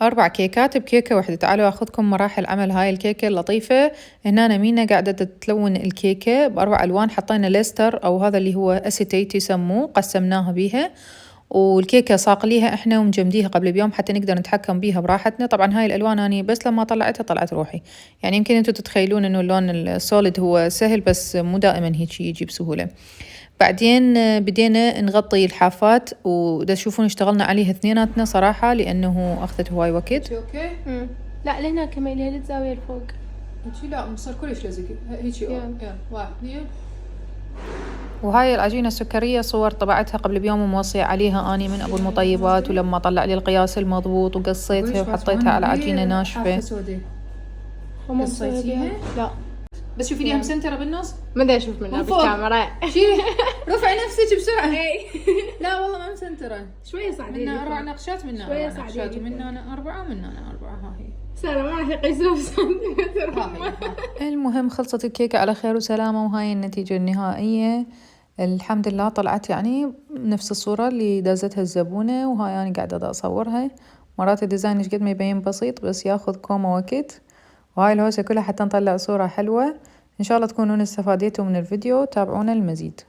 4 كيكات بكيكة واحدة. تعالوا أخذكم مراحل عمل هاي الكيكة اللطيفة. هنا أنا مينا قاعدة تلون الكيكة ب4 ألوان. حطينا ليستر أو هذا اللي هو أسيتيت يسموه، قسمناها بيها، والكيكة صاقليها إحنا ومجمديها قبل بيوم حتى نقدر نتحكم بيها براحتنا. طبعا هاي الألوان أنا بس لما طلعتها طلعت روحي، يعني يمكن أنتوا تتخيلون إنه اللون السوليد هو سهل، بس مو دائما هيك يجي بسهولة. بعدين بدينا نغطي الحافات، ودا تشوفون اشتغلنا عليها اثنيناتنا صراحة لأنه أخذت هواي وقت. اوكي. لا لهنا كمان هي الزاوية الفوق. هيجي لا صار كلش لزق هيجي. يلا واحد اثنين. وهاي العجينة السكرية صور طبعتها قبل بيوم وموصية عليها أني من أبو المطيبات، ولما طلع لي القياس المضبوط وقصيتها وحطيتها على عجينة ناشفة. قصيتيها؟ لا بس شوفي ليها مسنترة بالنص. ما بدي اشوف منها بالكاميرا. شيلي رفعي نفسك بسرعة. لا والله ما مسنترة. شوية صعدين. منا 4 نقشات، منا شوية 4 نقشات، ومنا أنا 4 ومنا أنا 4. ها هي سارة ما راح يقيسوها بسنتيمتر. المهم خلصت الكيكة على خير وسلامة، وهاي النتيجة النهائية. الحمد لله طلعت يعني نفس الصورة اللي دازتها الزبونة، وهاي أنا قاعدة أصورها. مرات الديزاين قد ما يبين بسيط بس ياخذ كومة وقت، وهاي الهوسة كلها حتى نطلع صورة حلوة. إن شاء الله تكونون استفاديتوا من الفيديو. تابعونا المزيد.